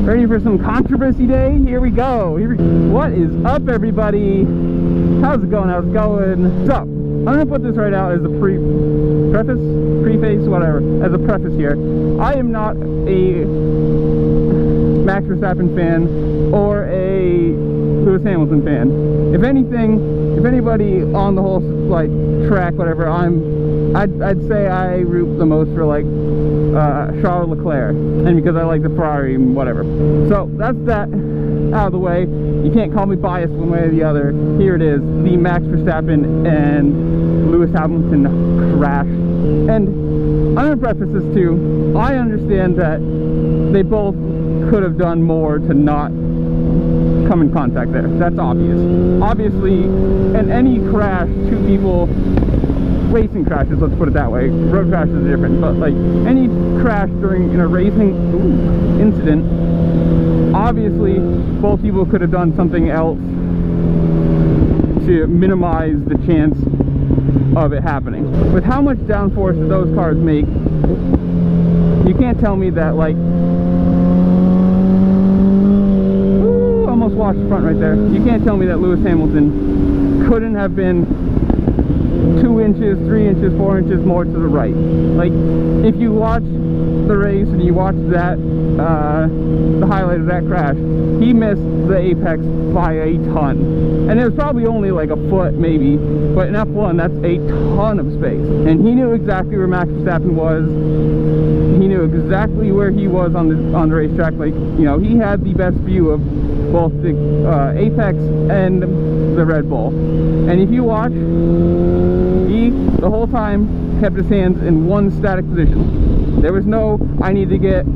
Ready for some controversy day? Here we go. What is up, everybody? How's it going? How's it going? So, I'm gonna put this right out as a preface, whatever, as a preface here. I am not a Max Verstappen fan or a Lewis Hamilton fan. If anything, if anybody on the whole like track, whatever, I'd say I root the most for like Charles Leclerc, and because I like the Ferrari and whatever. So that's that out of the way. You can't call me biased one way or the other. Here it is, the Max Verstappen and Lewis Hamilton crash. And I'm gonna preface this too. I understand that they both could have done more to not come in contact there. That's obvious. Obviously, in any crash, two people, racing crashes, let's put it that way, road crashes are different, but like any crash during a racing incident, obviously both people could have done something else to minimize the chance of it happening. With how much downforce that those cars make, you can't tell me that, like, almost washed the front right there. You can't tell me that Lewis Hamilton couldn't have been 2 inches, 3 inches, 4 inches more to the right. Like, if you watch the race and you watch that, the highlight of that crash, he missed the apex by a ton. And it was probably only like a foot maybe, but in F1 that's a ton of space. And he knew exactly where Max Verstappen was. He knew exactly where he was on the racetrack. Like, you know, he had the best view of both the apex and the Red Bull. And if you watch, he the whole time kept his hands in one static position. There was no, I need to get a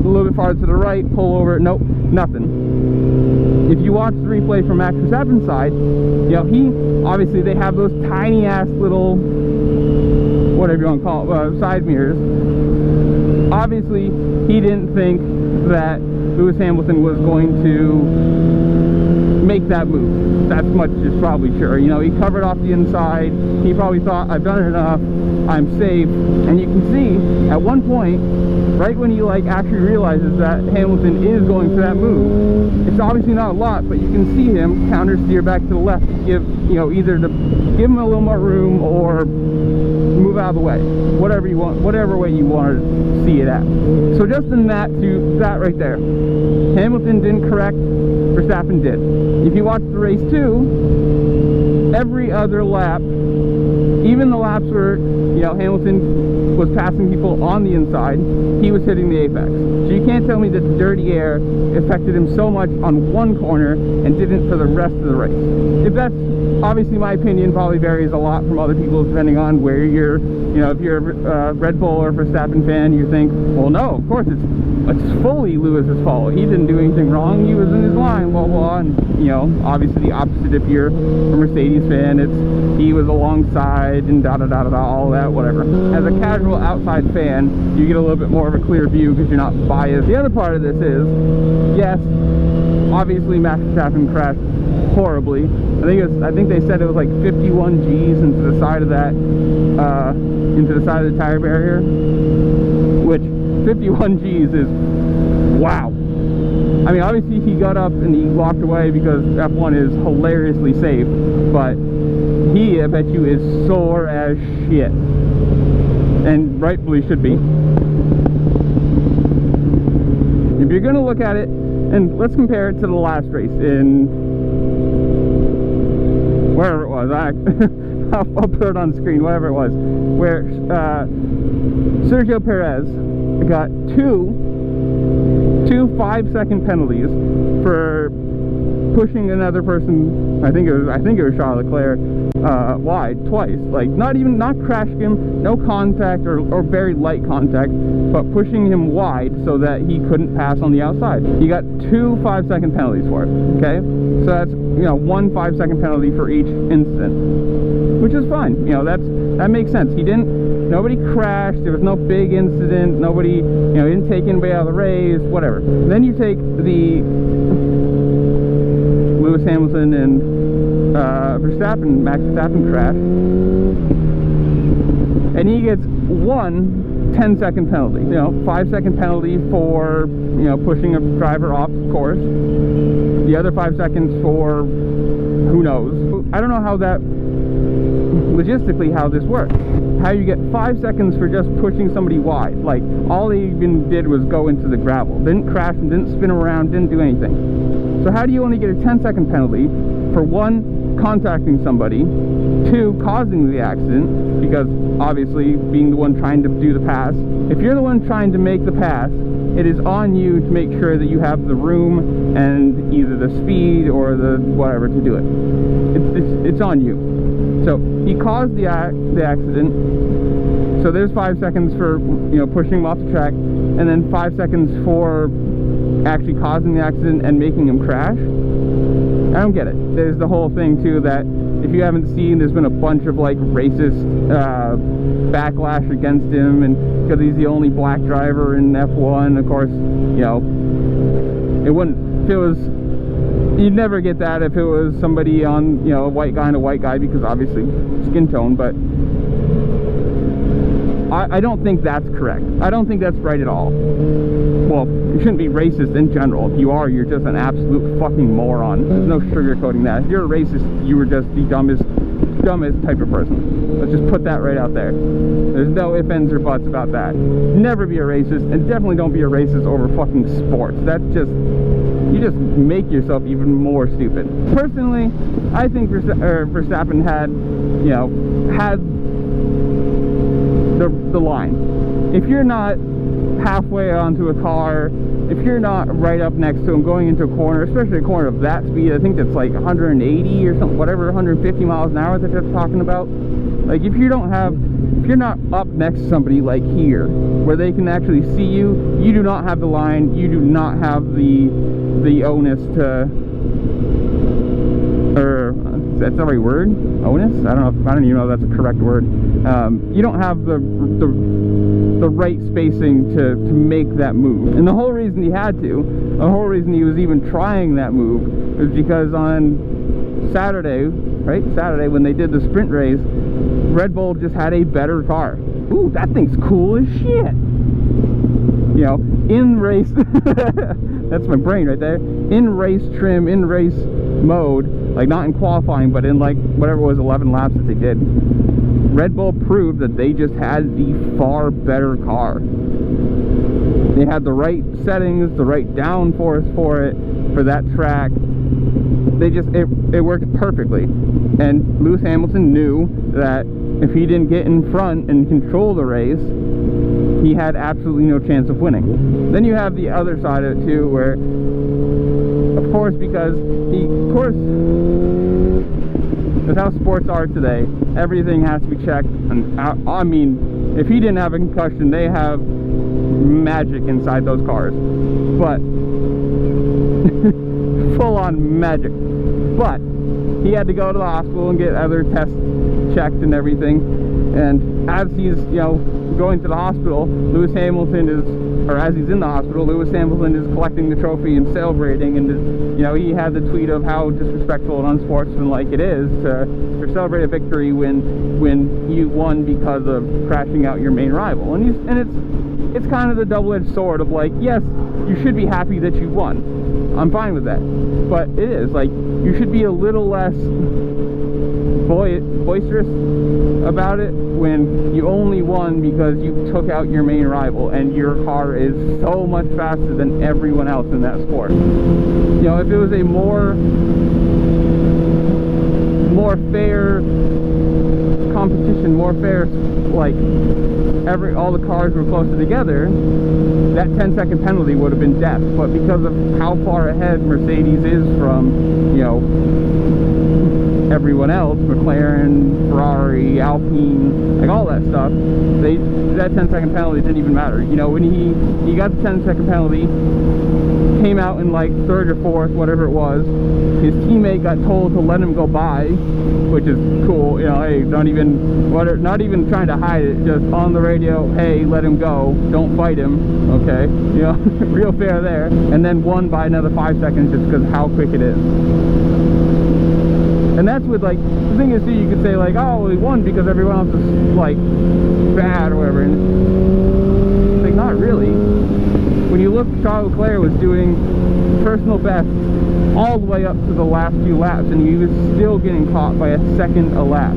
little bit farther to the right, pull over, nope, nothing. If you watch the replay from Max Verstappen's side, you know, obviously they have those tiny ass little, whatever you want to call it, side mirrors. Obviously, he didn't think that Lewis Hamilton was going to make that move. That much is probably sure. You know, he covered off the inside. He probably thought, I've done it enough, I'm safe. And you can see at one point, right when he like actually realizes that Hamilton is going for that move, it's obviously not a lot, but you can see him counter steer back to the left to give, you know, either to give him a little more room or move out of the way, whatever you want, whatever way you want to see it at. So just in that right there, Hamilton didn't correct, Verstappen did. If you watch the race too, every other lap, even the laps where, you know, Hamilton was passing people on the inside, he was hitting the apex. So you can't tell me that the dirty air affected him so much on one corner and didn't for the rest of the race. If that's, obviously my opinion probably varies a lot from other people's depending on where you're, you know, if you're a Red Bull or Verstappen fan, you think, well, no, of course it's fully Lewis's fault. He didn't do anything wrong. He was in his line, blah, blah, and, you know, obviously the opposite if you're a Mercedes fan. It's, he was alongside and da-da-da-da-da, all that, whatever. As a casual outside fan, you get a little bit more of a clear view because you're not biased. The other part of this is, yes, obviously Max Verstappen crashed horribly. I think they said it was like 51 G's into the side of that, into the side of the tire barrier, which 51 G's is, wow. I mean, obviously he got up and he walked away because F1 is hilariously safe, but he, I bet you, is sore as shit. And rightfully should be. If you're gonna look at it, and let's compare it to the last race in wherever it was, I'll put it on the screen, whatever it was, where Sergio Perez got two 5-second penalties for pushing another person. I think it was Charles Leclerc wide twice. Like, not crashing him, no contact or very light contact, but pushing him wide so that he couldn't pass on the outside. He got 2 5-second penalties for it. Okay, so that's, you know, 1 5-second penalty for each incident, which is fine. You know, that makes sense. Nobody crashed, there was no big incident, nobody, you know, didn't take anybody out of the race, whatever. Then you take the Lewis Hamilton and Max Verstappen crash, and he gets 1 10-second penalty. You know, 5-second penalty for, you know, pushing a driver off course. The other 5 seconds for who knows. I don't know how that, logistically, how this works. How you get 5 seconds for just pushing somebody wide. Like, all they even did was go into the gravel. Didn't crash and didn't spin around, didn't do anything. So how do you only get a 10-second penalty for 1, contacting somebody, 2, causing the accident, because obviously being the one trying to do the pass. If you're the one trying to make the pass, it is on you to make sure that you have the room and either the speed or the whatever to do it. It's on you. So he caused the accident. So there's 5 seconds for, you know, pushing him off the track, and then 5 seconds for actually causing the accident and making him crash. I don't get it. There's the whole thing too that if you haven't seen, there's been a bunch of like racist backlash against him, and because he's the only black driver in F1. Of course, you know, it wouldn't, if it was, you'd never get that if it was somebody on, you know, a white guy and a white guy, because obviously skin tone. But I don't think that's correct. I don't think that's right at all. Well, you shouldn't be racist in general. If you are, you're just an absolute fucking moron. There's no sugarcoating that. If you're a racist, you were just the dumbest type of person. Let's just put that right out there. There's no ifs, ands, or buts about that. Never be a racist, and definitely don't be a racist over fucking sports. That's just, you just make yourself even more stupid. Personally, I think Verstappen had, you know, had the line. If you're not halfway onto a car, if you're not right up next to him going into a corner, especially a corner of that speed, I think that's like 180 or something, whatever, 150 miles an hour that they're talking about. Like, if you're not up next to somebody like here, where they can actually see you, you do not have the line, you do not have the onus to, or that's the right word? Onus? I don't even know if that's a correct word. You don't have the right spacing to make that move. And the whole reason he had to, the whole reason he was even trying that move, is because on Saturday, right? Saturday, when they did the sprint race, Red Bull just had a better car. Ooh, that thing's cool as shit. You know, in race, that's my brain right there. In race trim, in race mode, like not in qualifying, but in like whatever it was, 11 laps that they did, Red Bull proved that they just had the far better car. They had the right settings, the right downforce for it, for that track. They just, it worked perfectly. And Lewis Hamilton knew that if he didn't get in front and control the race, he had absolutely no chance of winning. Then you have the other side of it too, where, of course, because with how sports are today, everything has to be checked. And I mean, if he didn't have a concussion, they have magic inside those cars. But full on magic. But he had to go to the hospital and get other tests checked and everything. And as he's, you know, going to the hospital, Lewis Hamilton is, or as he's in the hospital, Lewis Hamilton is collecting the trophy and celebrating, and is, you know, he had the tweet of how disrespectful and unsportsmanlike it is to celebrate a victory when you won because of crashing out your main rival. And it's kind of the double-edged sword of like, yes, you should be happy that you won. I'm fine with that. But it is like, you should be a little less boisterous about it when you only won because you took out your main rival and your car is so much faster than everyone else in that sport. You know, if it was a more fair competition, more fair, like all the cars were closer together, that 10-second penalty would have been death. But because of how far ahead Mercedes is from, you know, everyone else, McLaren, Ferrari, Alpine, like all that stuff, that 10-second penalty didn't even matter. You know, when he got the 10-second penalty, came out in like 3rd or 4th, whatever it was, his teammate got told to let him go by, which is cool. You know, hey, not even trying to hide it, just on the radio, hey, let him go, don't fight him, okay, you know, real fair there. And then won by another 5 seconds just because how quick it is. And that's with, like, the thing is too, you could say like, oh, well, he won because everyone else is like bad or whatever, and it's like, not really. When you look, Charles Leclerc was doing personal best all the way up to the last few laps, and he was still getting caught by a second a lap.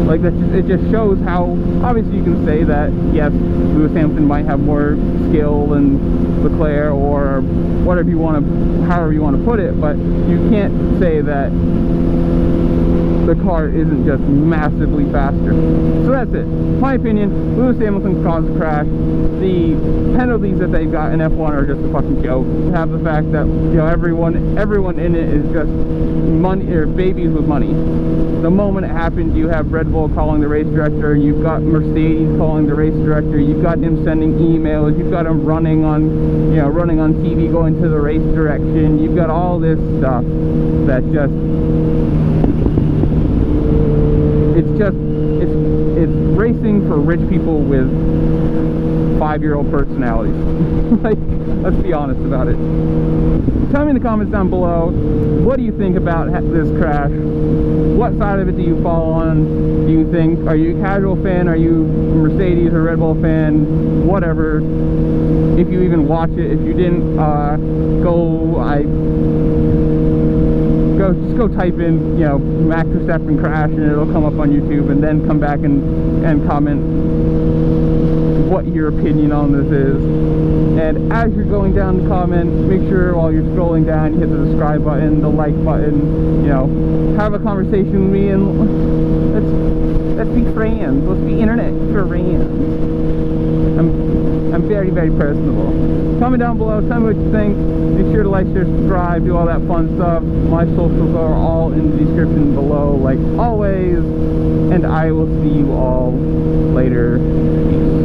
Like, it just shows how, obviously you can say that, yes, Lewis Hamilton might have more skill than Leclerc, or whatever you want to, however you want to put it, but you can't say that the car isn't just massively faster. So that's it. My opinion, Lewis Hamilton caused a crash. The penalties that they've got in F1 are just a fucking joke. You have the fact that, you know, everyone in it is just money, or babies with money. The moment it happens, you have Red Bull calling the race director, you've got Mercedes calling the race director, you've got him sending emails, you've got him running on, you know, running on TV going to the race direction. You've got all this stuff that just, it's racing for rich people with 5-year-old personalities. Like, let's be honest about it. Tell me in the comments down below, what do you think about this crash? What side of it do you fall on? Do you think, are you a casual fan? Are you a Mercedes or Red Bull fan? Whatever. If you even watch it, if you didn't, just go type in, you know, Max Verstappen crash, and it'll come up on YouTube, and then come back and comment what your opinion on this is. And as you're going down the comments, make sure while you're scrolling down, you hit the subscribe button, the like button, you know, have a conversation with me, and let's be friends. Let's be internet friends. I'm very, very personable. Comment down below, tell me what you think. Make sure to like, share, subscribe, do all that fun stuff. My socials are all in the description below, like always. And I will see you all later. Peace.